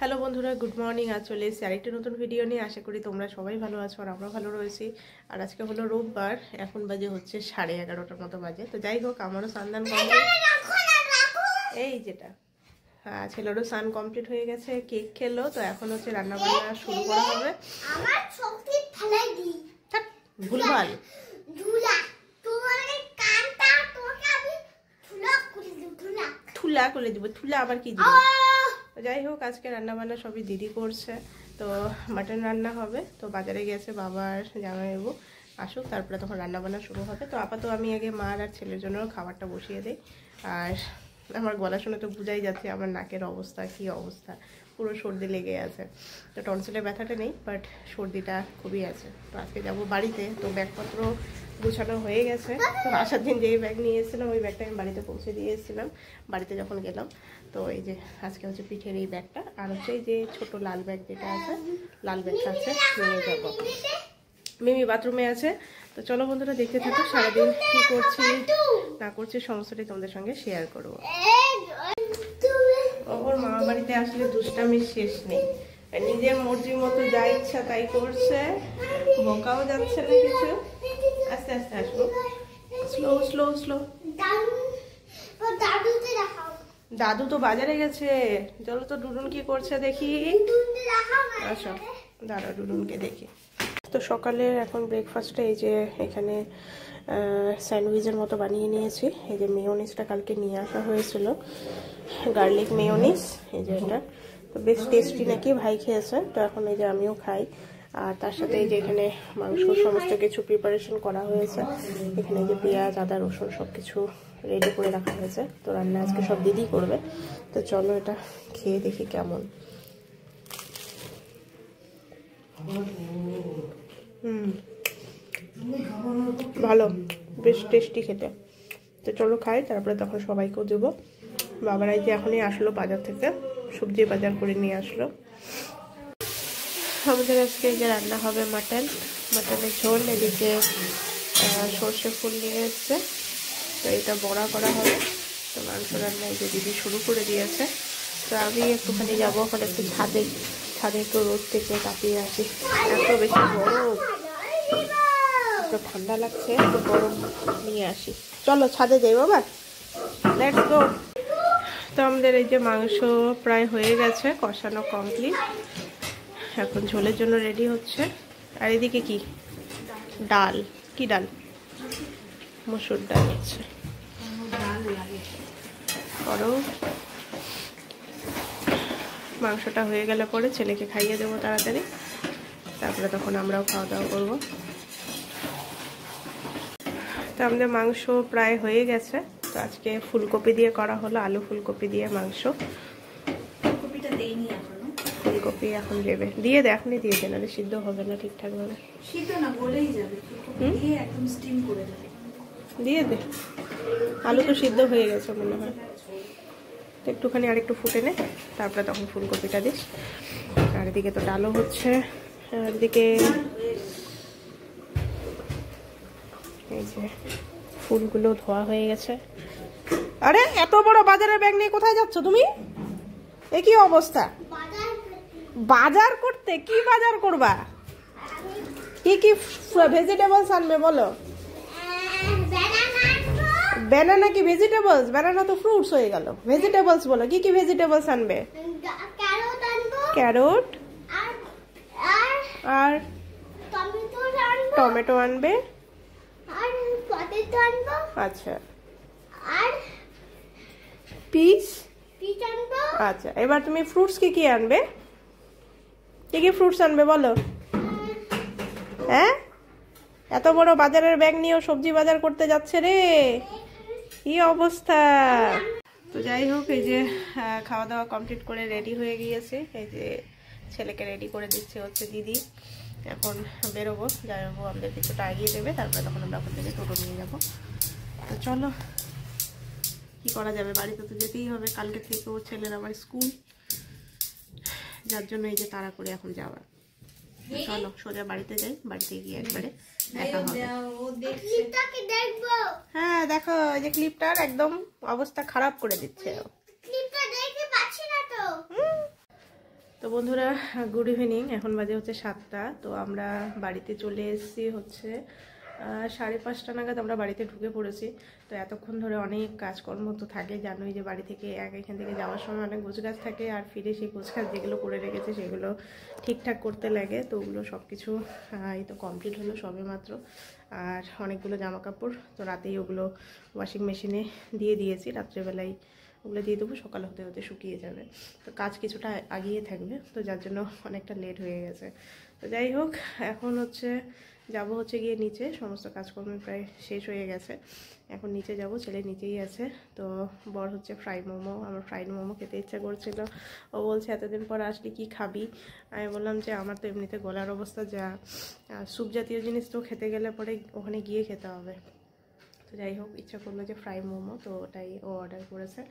Hello বন্ধুরা, good morning. আজ চলে এসেছি আরেকটি নতুন ভিডিও নিয়ে। আশা করি তোমরা সবাই ভালো আছো আর আমরা ভালো রয়েছি। আর আজকে হলো রোববার, এখন বাজে হচ্ছে 11:30টার মতো বাজে। তো যাই হোক, আমারও স্নান কমপ্লিট, এই যেটা ছেলেরও স্নান কমপ্লিট হয়ে গেছে, কেক খেলো। তো এখন হচ্ছে রান্না বান্না শুরু করা হবে। ভুলভাল ঠুলা করে দিব, ঠুলা আবার কি দিব। যাই হোক, আজকে রান্না বান্না সবই দিদি করছে। তো মাটন রান্না হবে। তো বাজারে গেছে বাবার জামাইবাবু, আসুক তারপরে তখন রান্না বান্না শুরু হবে। তো আপাতত আমি আগে মার আর ছেলের জন্য খাবারটা বসিয়ে দিই। আর আমার গলা শুনে তো বোঝাই যাচ্ছে আমার নাকের অবস্থা, কি অবস্থা, পুরো সর্দি লেগে আছে। তো টনসিলের ব্যথাটা নেই, বাট সর্দিটা খুবই আছে। তো আজকে যাবো বাড়িতে। তো ব্যাগপত্র গুছানো হয়ে গেছে। তো আসার দিন যেই ব্যাগ নিয়ে এসেছিলাম ওই ব্যাগটা আমি বাড়িতে পৌঁছে দিয়ে এসেছিলাম বাড়িতে যখন গেলাম। তো এই যে আজকে হচ্ছে পিঠের এই ব্যাগটা, আর হচ্ছে এই যে ছোট লাল ব্যাগ যেটা আছে, লাল ব্যাগটা আছে নিয়ে যাবো। মিমি বাথরুমে আছে। তো চলো বন্ধুরা, দেখতে থাকো সারাদিন কি করছি না করছি সমস্তটাই তোমাদের সঙ্গে শেয়ার করবো। ওর মামা বাড়িতে আসলে দুষ্টামির শেষ নেই, নিজের মর্জির মতো যা ইচ্ছা তাই করছে, বকাও যাচ্ছে না কিছু। আস্তে আস্তে আসবো, স্লো স্লো স্লো। দাদু তো বাজারে গেছে। চলো তো ডুডুন কি করছে দেখি। আচ্ছা দাঁড়া, ডুডুনকে দেখি। তো সকালে এখন ব্রেকফাস্টে এই যে এখানে স্যান্ডউইচের মতো বানিয়ে নিয়েছি। এই যে মেয়োনিজটা কালকে নিয়ে আসা হয়েছিল, গার্লিক মেয়োনিজ, এই যে এটা। তো বেশ টেস্টি নাকি, ভাই খেয়েছে। তো এখন এই যে আমিও খাই। আর তার সাথে এই যে এখানে মাংস সমস্ত কিছু প্রিপারেশন করা হয়েছে। এখানে যে পেঁয়াজ, আদা, রসুন সব কিছু রেডি করে রাখা হয়েছে। তো রান্না আজকে সব দিদি করবে। তো চলো এটা খেয়ে দেখি কেমন। ভালো, বেশ টেস্টি খেতে। তো চলো খাই, তারপরে তখন সবাইকেও দেবো। বাবারাই যে এখনই আসলো বাজার থেকে, সবজি বাজার করে নিয়ে আসলো। আমাদের আজকে এই যে রান্না হবে মাটনের ঝোল। এদিকে সর্ষে ফুল নিয়ে এসছে, তো এটা বড়া করা হবে। তো মাংস রান্না এই যে দিদি শুরু করে দিয়েছে। তো আমি একটুখানি যাবো ওখানে, একটু ছাদে একটু রোদ থেকে কাটিয়ে আসি। এত বেশি গরম, একটু ঠান্ডা লাগছে, একটু গরম নিয়ে আসি। চলো ছাদে যাই বাবা, লেটস গো। তো আমাদের এই যে মাংস প্রায় হয়ে গেছে, কষানো কমপ্লিট। এখন ঝোলের জন্য রেডি হচ্ছে। আর এদিকে কি ডাল, কি ডাল, মসুর ডাল হচ্ছে। করো, মাংসটা হয়ে গেলে পরে ছেলেকে খাইয়ে দেবো তাড়াতাড়ি, তারপরে তখন আমরাও খাওয়া দাওয়া করবো। তো আমাদের মাংস প্রায় হয়ে গেছে। তো আজকে ফুলকপি দিয়ে করা হলো, আলু ফুলকপি দিয়ে মাংস। ফুলকপি এখন দেবে, দিয়ে দে, এখনই দিয়ে দে, নাহলে সিদ্ধ হবে না ঠিকঠাক ভাবে। সিদ্ধ না, গলেই যাবে, দিয়ে একদম স্টিম করে দেবে। দিয়ে দে, আলু তো সিদ্ধ হয়ে গেছে মনে হয়। তো একটুখানি আর একটু ফুটে নে, তারপরে তখন ফুলকপিটা দিস। আর এদিকে তো ডালও হচ্ছে। আর এদিকে এই যে ফুলগুলো ধোয়া হয়ে গেছে। আরে এত বড় বাজারের ব্যাগ নিয়ে কোথায় যাচ্ছ তুমি? এ কি অবস্থা? বাজার করতে? কি বাজার করবা? কি কি ভেজিটেবলস আনবে বলো? ব্যানানা কি ভেজিটেবলস? ব্যানানা তো ফ্রুটস হয়ে গেল। ভেজিটেবলস বলো, কি কি ভেজিটেবলস আনবে? ক্যারট আর টমেটো আনবে। আচ্ছা, পিস। আচ্ছা, এবার তুমি ফ্রুটস কি কি আনবে? কি কি ফ্রুটস আনবে বলো? হ্যাঁ, এত বড় বাজারের ব্যাগ নিয়েও সবজি বাজার করতে যাচ্ছে রে, কি অবস্থা। তো যাই হোক, এই যে খাওয়া দাওয়া কমপ্লিট করে রেডি হয়ে গিয়েছে। এই যে ছেলেকে রেডি করে দিচ্ছে হচ্ছে দিদি। এখন বেরোবো, যাবো, আমাদের কিছুটা এগিয়ে দেবে, তারপরে তখন আমরা ওখান থেকে টোটো নিয়ে যাবো। তো চলো, কি করা যাবে, বাড়িতে তো যেতেই হবে। কালকে থেকে ও ছেলের আবার স্কুল, যার জন্য এই যে তাড়া করে এখন যাওয়া। চলো সোজা বাড়িতে যাই, বাড়িতে গিয়ে একবারে দেখা হবে। হ্যাঁ দেখো, এই যে ক্লিপটার একদম অবস্থা খারাপ করে দিচ্ছে। তো বন্ধুরা গুড ইভিনিং, এখন বাজে হচ্ছে 7টা। তো আমরা বাড়িতে চলে এসেছি হচ্ছে 5:30 নাগাদ আমরা বাড়িতে ঢুকে পড়েছি। তো এতক্ষণ ধরে অনেক কাজকর্ম তো থাকে, জানোই যে বাড়ি থেকে এখান থেকে যাওয়ার সময় অনেক গোছগাছ থাকে, আর ফিরে সেই গোছগাছ যেগুলো করে রেখেছে সেগুলো ঠিকঠাক করতে লাগে। তো ওগুলো সব কিছু এই তো কমপ্লিট হলো সবে মাত্র। আর অনেকগুলো জামা কাপড় তো রাতেই ওগুলো ওয়াশিং মেশিনে দিয়ে দিয়েছি, রাত্রেবেলায় ওগুলো দিয়ে দেবো, সকাল হতে হতে শুকিয়ে যাবে। তো কাজ কিছুটা আগিয়ে থাকবে, তো যার জন্য অনেকটা লেট হয়ে গেছে। তো যাই হোক, এখন হচ্ছে যাব হচ্ছে গিয়ে নিচে, সমস্ত কাজকর্ম প্রায় শেষ হয়ে গেছে। এখন নিচে যাব, ছেলে নিচেই আছে। তো বর হচ্ছে ফ্রাইড মোমো, আমার ফ্রাইড মোমো খেতে ইচ্ছা করছিল। ও বলছে এতদিন পর আসলে কি খাবি। আমি বললাম যে আমার তো এমনিতে গলার অবস্থা যা, স্যুপ জাতীয় জিনিস তো খেতে গেলে পরে ওখানে গিয়ে খেতে হবে। তো যাই হোক, ইচ্ছা করলো যে ফ্রাই মোমো, তো ওটাই ও অর্ডার করেছে।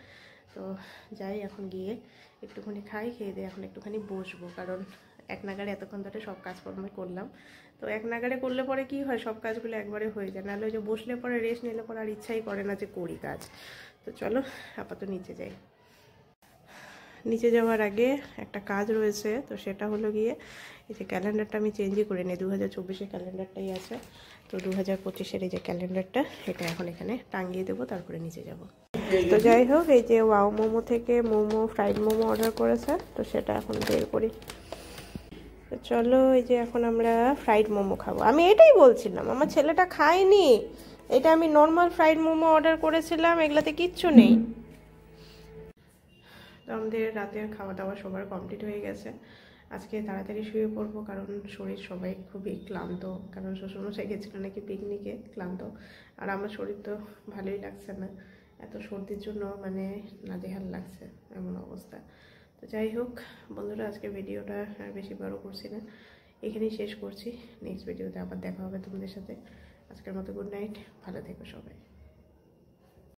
তো যাই এখন গিয়ে একটুখানি খাই, খেয়ে দিয়ে এখন একটুখানি বসবো, কারণ এক নাগাড়ে এতক্ষণ ধরে সব কাজকর্মই করলাম। তো এক নাগাড়ে করলে পরে কি হয়, সব কাজগুলো একবারে হয়ে যায়, নাহলে ওই যে বসলে পরে রেস্ট নিলে পরে আর ইচ্ছাই করে না যে করি কাজ। তো চলো আপাতত নিচে যাই। নিচে যাওয়ার আগে একটা কাজ রয়েছে, তো সেটা হলো গিয়ে এই যে ক্যালেন্ডারটা আমি চেঞ্জই করে নিই, 2024-এর ক্যালেন্ডারটাই আছে। তো 2025-এর এই যে ক্যালেন্ডারটা, এটা এখন এখানে টাঙিয়ে দেবো, তারপরে নিচে যাব। তো যাই হোক, এই যে ওয়াও মোমো থেকে মোমো, ফ্রাইড মোমো অর্ডার করেছে, তো সেটা এখন বের করি। তো চলো, এই যে এখন আমরা ফ্রাইড মোমো খাবো। আমি এটাই বলছিলাম, আমার ছেলেটা খায়নি। এটা আমি নর্মাল ফ্রাইড মোমো অর্ডার করেছিলাম, এগুলাতে কিচ্ছু নেই। তো আমাদের রাতের খাওয়া দাওয়া সবার কমপ্লিট হয়ে গেছে। আজকে তাড়াতাড়ি শুয়ে পড়বো, কারণ শরীর সবাই খুবই ক্লান্ত, কারণ শ্বশুরমশাই গেছিলো নাকি পিকনিকে, ক্লান্ত। আর আমার শরীর তো ভালোই লাগছে না, এত সর্দির জন্য মানে নাজেহাল লাগছে, এমন অবস্থা। তো যাই হোক বন্ধুরা, আজকে ভিডিওটা আর বেশি বড় করছি না, এখানেই শেষ করছি। নেক্সট ভিডিওতে আবার দেখা হবে তোমাদের সাথে। আজকের মতো গুড নাইট, ভালো থেকো সবাই।